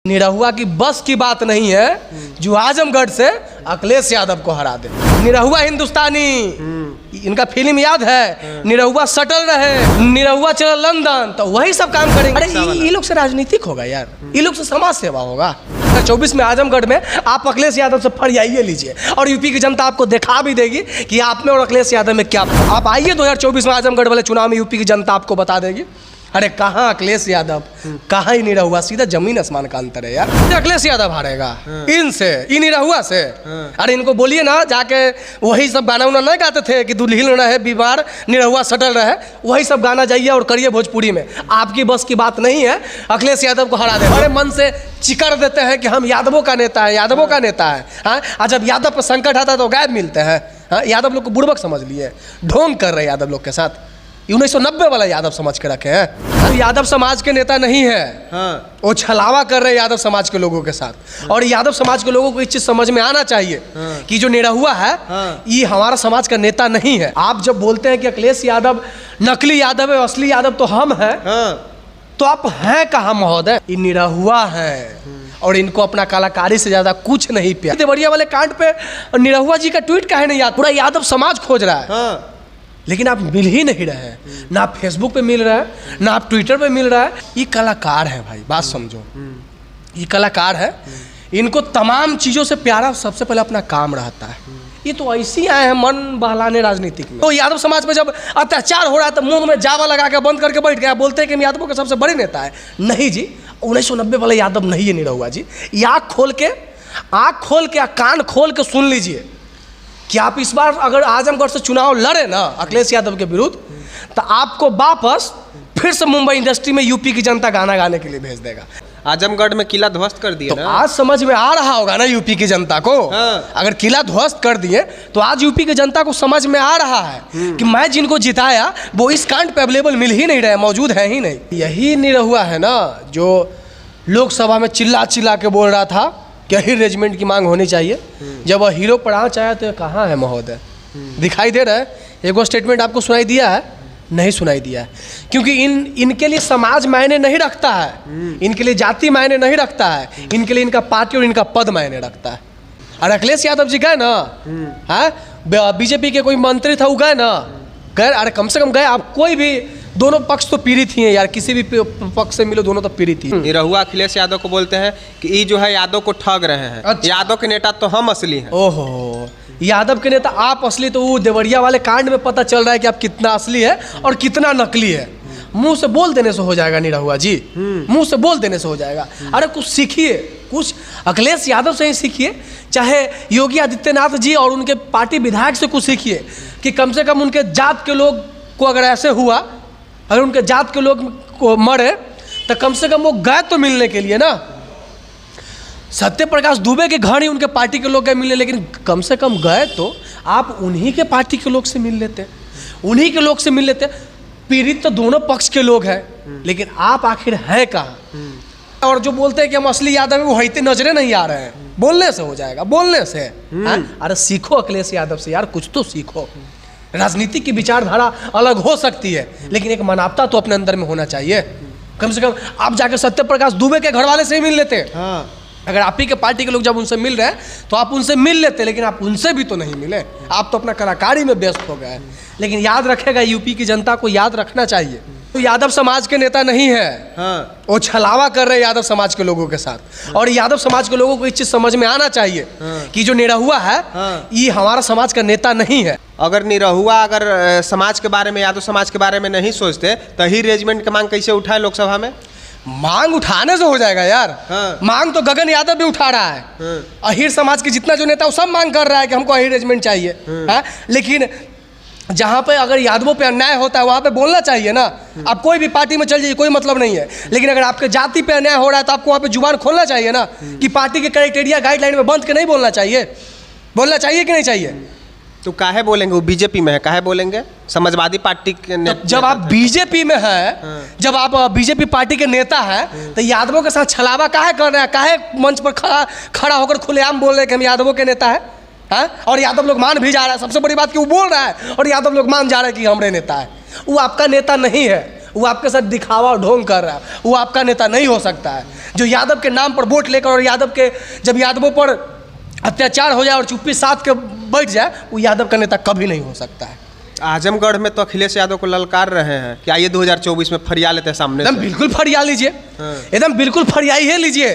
निरहुआ की बस की बात नहीं है जो आजमगढ़ से अखिलेश यादव को हरा दे। निरहुआ हिंदुस्तानी, इनका फिल्म याद है, निरहुआ सटल रहे, निरहुआ चला लंदन, तो वही सब काम करेंगे। अरे ये लोग से राजनीतिक होगा यार, ये लोग से समाज सेवा होगा। 24 में आजमगढ़ में आप अखिलेश यादव से फरियाइए लीजिए और यूपी की जनता आपको दिखा भी देगी कि आप में और अखिलेश यादव में क्या। आप आइए 2024 में आजमगढ़ वाले चुनाव में, यूपी की जनता आपको बता देगी। अरे कहाँ अखिलेश यादव, कहाँ ही निरहुआ, सीधा जमीन आसमान का अंतर है यार। अखिलेश यादव हारेगा इनसे, इन निरहुआ से। अरे इनको बोलिए ना जाके, वही सब गाना उना नहीं गाते थे कि दुल्हिल रहे बीमार निरहुआ सटल रहे, वही सब गाना जाइए और करिए भोजपुरी में। आपकी बस की बात नहीं है अखिलेश यादव को हरा दे। अरे मन से चिकर देते हैं कि हम यादवों का नेता है, यादवों का नेता है। हाँ, जब यादव पर संकट आता है तो गायब मिलते हैं। हाँ, यादव लोग को बुड़बक समझ लिए, ढोंग कर रहे यादव लोग के साथ। 1990 वाला यादव समाज के रखे हैं। अब यादव समाज के नेता नहीं है। हाँ। वो छलावा कर रहे हैं यादव समाज के लोगों के साथ। और यादव समाज के लोगों को इस चीज समझ में आना चाहिए कि जो निरहुआ है ये हमारा समाज का नेता नहीं है। आप जब बोलते हैं कि अखिलेश यादव नकली यादव है, असली यादव तो हम हैं, तो आप हैं कहाँ महोदय? ये निरहुआ है और इनको अपना कलाकारी से ज्यादा कुछ नहीं प्यार। देवरिया वाले कांड पे निरहुआ जी का ट्वीट काहे नहीं याद? पूरा यादव समाज खोज रहा है। लेकिन आप मिल ही नहीं रहे हैं, ना आप फेसबुक पे मिल रहे हैं, ना आप ट्विटर पे मिल रहा है। ये कलाकार है भाई, बात समझो। ये कलाकार है, इनको तमाम चीज़ों से प्यारा सबसे पहले अपना काम रहता है। ये तो ऐसे ही आए हैं मन बहलाने राजनीतिक में। तो यादव समाज पे जब अत्याचार हो रहा है तो मुंह में जावा लगा के बंद करके बैठ गया, बोलते हैं कि हम यादवों के सबसे बड़े नेता है। नहीं जी, 1990 वाला यादव नहीं है निरहुआ जी। ये आँख खोल के कान खोल के सुन लीजिए कि आप इस बार अगर आजमगढ़ से चुनाव लड़े ना अखिलेश यादव के विरुद्ध, तो आपको वापस फिर से मुंबई इंडस्ट्री में यूपी की जनता गाना गाने के लिए भेज देगा। आजमगढ़ में किला ध्वस्त कर दिया तो ना? आज समझ में आ रहा होगा ना यूपी की जनता को। हाँ। अगर किला ध्वस्त कर दिए तो आज यूपी की जनता को समझ में आ रहा है कि मैं जिनको जिताया वो इस कांड पे अवेलेबल मिल ही नहीं रहे, मौजूद है ही नहीं। यही निरहुआ है ना जो लोकसभा में चिल्ला चिल्ला के बोल रहा था कि ही रेजिमेंट की मांग होनी चाहिए। जब वह हीरो पर आँच आया तो कहाँ है महोदय? दिखाई दे रहा है? एक वो स्टेटमेंट आपको सुनाई दिया है? नहीं सुनाई दिया है, क्योंकि इनके लिए समाज मायने नहीं रखता है, इनके लिए जाति मायने नहीं रखता है, इनके लिए इनका पार्टी और इनका पद मायने रखता है। और अखिलेश यादव जी गए ना, हाँ, बीजेपी के कोई मंत्री था वो गए ना, गए। अरे कम से कम गए। आप कोई भी, दोनों पक्ष तो पीड़ित ही हैं यार, किसी भी पक्ष से मिलो दोनों तो पीड़ित ही। निरहुआ अखिलेश यादव को बोलते हैं कि ये जो है यादव को ठग रहे हैं। अच्छा। यादव के नेता तो हम असली हैं। ओहो, यादव के नेता आप असली, तो वो देवरिया वाले कांड में पता चल रहा है कि आप कितना असली है और कितना नकली है। मुंह से बोल देने से हो जाएगा निरहुआ जी, मुंह से बोल देने से हो जाएगा। अरे कुछ सीखिए, कुछ अखिलेश यादव से ही सीखिए, चाहे योगी आदित्यनाथ जी और उनके पार्टी विधायक से कुछ सीखिए कि कम से कम उनके जात के लोग को अगर ऐसे हुआ, अगर उनके जात के लोग को मरे तो कम से कम वो गए तो मिलने के लिए ना। सत्य प्रकाश दुबे के घर ही उनके पार्टी के लोग गए मिलने, लेकिन कम से कम गए तो आप उन्हीं के पार्टी के लोग से मिल लेते, उन्हीं के लोग से मिल लेते। पीड़ित तो दोनों पक्ष के लोग हैं, लेकिन आप आखिर है कहाँ? और जो बोलते हैं कि हम असली यादव हैं, वो हईते नजरे नहीं आ रहे हैं। बोलने से हो जाएगा, बोलने से। अरे सीखो अखिलेश यादव से यार, कुछ तो सीखो। राजनीति की विचारधारा अलग हो सकती है, लेकिन एक मानवता तो अपने अंदर में होना चाहिए। कम से कम आप जाकर सत्य प्रकाश दुबे के घर वाले से ही मिल लेते। हाँ। अगर आप ही के पार्टी के लोग जब उनसे मिल रहे हैं तो आप उनसे मिल लेते, लेकिन आप उनसे भी तो नहीं मिले, आप तो अपना कलाकारी में व्यस्त हो गए। लेकिन याद रखेगा, यूपी की जनता को याद रखना चाहिए, तो यादव समाज के नेता नहीं है। हाँ। वो छलावा कर रहे हैं यादव समाज के लोगों के साथ। और यादव समाज के लोगों को इस चीज समझ में आना चाहिए कि जो निरहुआ है ये हमारा समाज का नेता नहीं है। अगर निरहुआ अगर समाज के बारे में, यादव समाज के बारे में नहीं सोचते तो ही रेजिमेंट की मांग कैसे उठाए लोकसभा में? मांग उठाने से हो जाएगा यार। हाँ। मांग तो गगन यादव भी उठा रहा है। हाँ। अहिर समाज के जितना जो नेता वो सब मांग कर रहा है कि हमको अहिर रेजिमेंट चाहिए। हाँ। लेकिन जहाँ पे अगर यादवों पे अन्याय होता है वहाँ पे बोलना चाहिए ना। आप कोई भी पार्टी में चल जाइए, कोई मतलब नहीं है, लेकिन अगर आपके जाति पे अन्याय हो रहा है तो आपको वहाँ पे जुबान खोलना चाहिए ना, कि पार्टी के क्राइटेरिया गाइडलाइन में बंद के नहीं बोलना चाहिए। बोलना चाहिए कि नहीं चाहिए? तो काहे बोलेंगे? वो बीजेपी में है, काहे बोलेंगे? समाजवादी पार्टी के तो जब आप बीजेपी में है, जब आप बीजेपी पार्टी के नेता है, तो यादवों के साथ छलावा काहे कर रहे हैं? काहे मंच पर खड़ा होकर खुलेआम बोल रहे हैं कि हम यादवों के नेता है? और यादव लोग मान भी जा रहा है। सबसे बड़ी बात कि वो बोल रहा है और यादव लोग मान जा रहे हैं कि हमारे नेता है। वो आपका नेता नहीं है, वो आपके साथ दिखावा और ढोंग कर रहा है, वो आपका नेता नहीं हो सकता है। जो यादव के नाम पर वोट लेकर और यादव के जब यादवों पर अत्याचार हो जाए और चुप्पी साध के बैठ जाए, वो यादव का नेता कभी नहीं हो सकता है। आजमगढ़ में तो अखिलेश यादव को ललकार रहे हैं कि आइए 2024 में फरिया लेते हैं सामने एकदम से। बिल्कुल फरिया लीजिए, एकदम बिल्कुल फरिया ही लीजिए।